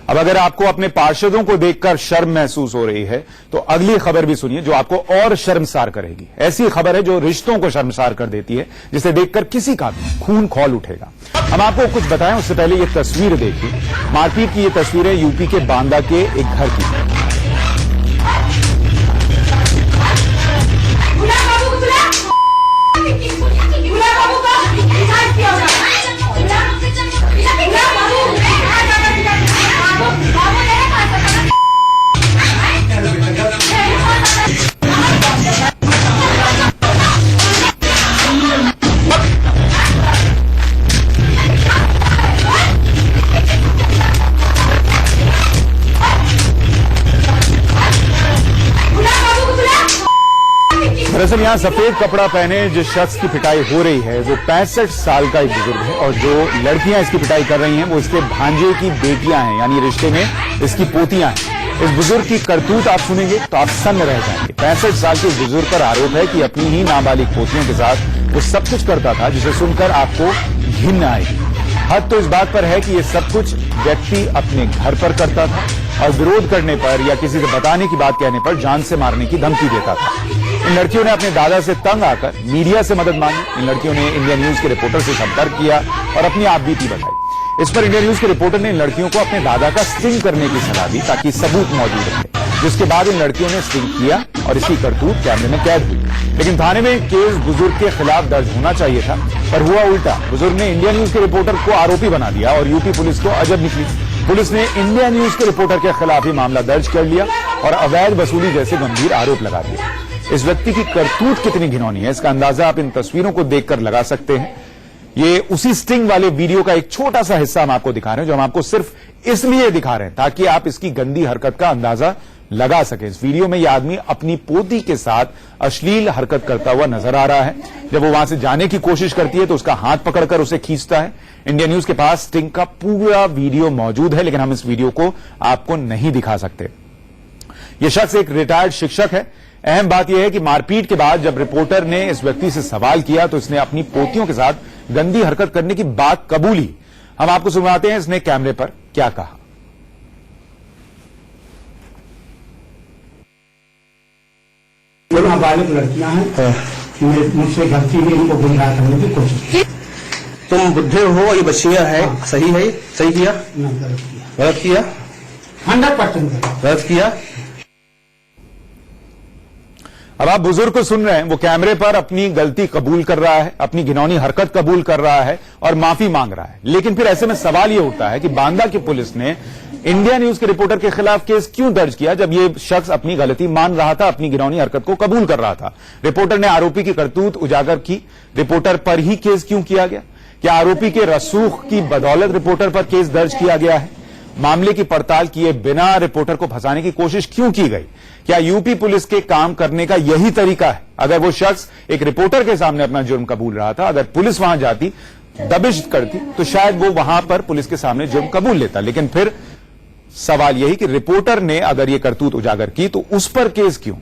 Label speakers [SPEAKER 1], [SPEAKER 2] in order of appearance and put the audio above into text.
[SPEAKER 1] अब अगर आपको अपने पार्षदों को देखकर शर्म महसूस हो रही है तो अगली खबर भी सुनिए जो आपको और शर्मसार करेगी। ऐसी खबर है जो रिश्तों को शर्मसार कर देती है, जिसे देखकर किसी का भी खून खौल उठेगा। हम आपको कुछ बताएं उससे पहले ये तस्वीर देखिए। मारपीट की ये तस्वीर है यूपी के बांदा के एक घर की। दरअसल यहां सफेद कपड़ा पहने जिस शख्स की पिटाई हो रही है वो 65 साल का एक बुजुर्ग है और जो लड़कियां इसकी पिटाई कर रही हैं वो इसके भांजे की बेटियां हैं, यानी रिश्ते में इसकी पोतियां हैं। इस बुजुर्ग की करतूत आप सुनेंगे तो आप सन्न रह जाएंगे। 65 साल के बुजुर्ग पर आरोप है कि अपनी ही नाबालिग पोतियों के साथ वो सब कुछ करता था जिसे सुनकर आपको घिन आएगी। हद तो इस बात पर है कि ये सब कुछ व्यक्ति अपने घर पर करता था और विरोध करने पर या किसी से बताने की बात कहने पर जान से मारने की धमकी देता था। इन लड़कियों ने अपने दादा से तंग आकर मीडिया से मदद मांगी। इन लड़कियों ने इंडिया न्यूज के रिपोर्टर से संपर्क किया और अपनी आपबीती बताई। इस पर इंडिया न्यूज के रिपोर्टर ने इन लड़कियों को अपने दादा का स्टिंग करने की सलाह दी ताकि सबूत मौजूद रहे, जिसके बाद इन लड़कियों ने स्टिंग किया और इसकी करतूत कैमरे में कैद हुई। लेकिन थाने में केस बुजुर्ग के खिलाफ दर्ज होना चाहिए था, पर हुआ उल्टा। बुजुर्ग ने इंडिया न्यूज के रिपोर्टर को आरोपी बना दिया और यूपी पुलिस को अजब निकली। पुलिस ने इंडिया न्यूज के रिपोर्टर के खिलाफ ही मामला दर्ज कर लिया और अवैध वसूली जैसे गंभीर आरोप लगा दिए। इस व्यक्ति की करतूत कितनी घिनौनी है इसका अंदाजा आप इन तस्वीरों को देखकर लगा सकते हैं। ये उसी स्टिंग वाले वीडियो का एक छोटा सा हिस्सा हम आपको दिखा रहे हैं जो हम आपको सिर्फ इसलिए दिखा रहे हैं ताकि आप इसकी गंदी हरकत का अंदाजा लगा सके। इस वीडियो में यह आदमी अपनी पोती के साथ अश्लील हरकत करता हुआ नजर आ रहा है। जब वो वहां से जाने की कोशिश करती है तो उसका हाथ पकड़कर उसे खींचता है। इंडिया न्यूज के पास स्टिंग का पूरा वीडियो मौजूद है, लेकिन हम इस वीडियो को आपको नहीं दिखा सकते। यह शख्स एक रिटायर्ड शिक्षक है। अहम बात यह है कि मारपीट के बाद जब रिपोर्टर ने इस व्यक्ति से सवाल किया तो इसने अपनी पोतियों के साथ गंदी हरकत करने की बात कबूली। हम आपको सुनाते हैं इसने कैमरे पर क्या कहा।
[SPEAKER 2] नाबालिग लड़कियां हैं, मुझसे गलती हुई, इनको गुमराह करने की कोशिश की।
[SPEAKER 3] तुम बुद्धे हो, ये बच्चियां हैं। हाँ। सही है, सही किया? गलत किया
[SPEAKER 2] 100%
[SPEAKER 3] गलत किया।
[SPEAKER 1] अब आप बुजुर्ग को सुन रहे हैं, वो कैमरे पर अपनी गलती कबूल कर रहा है, अपनी घिनौनी हरकत कबूल कर रहा है और माफी मांग रहा है। लेकिन फिर ऐसे में सवाल ये उठता है कि बांदा की पुलिस ने इंडिया न्यूज के रिपोर्टर के खिलाफ केस क्यों दर्ज किया जब ये शख्स अपनी गलती मान रहा था, अपनी घिनौनी हरकत को कबूल कर रहा था। रिपोर्टर ने आरोपी की करतूत उजागर की, रिपोर्टर पर ही केस क्यों किया गया? क्या आरोपी के रसूख की बदौलत रिपोर्टर पर केस दर्ज किया गया है? मामले की पड़ताल किए बिना रिपोर्टर को फंसाने की कोशिश क्यों की गई? क्या यूपी पुलिस के काम करने का यही तरीका है? अगर वो शख्स एक रिपोर्टर के सामने अपना जुर्म कबूल रहा था, अगर पुलिस वहां जाती, दबिश करती, तो शायद वो वहां पर पुलिस के सामने जुर्म कबूल लेता। लेकिन फिर सवाल यही कि रिपोर्टर ने अगर ये करतूत उजागर की तो उस पर केस क्यों?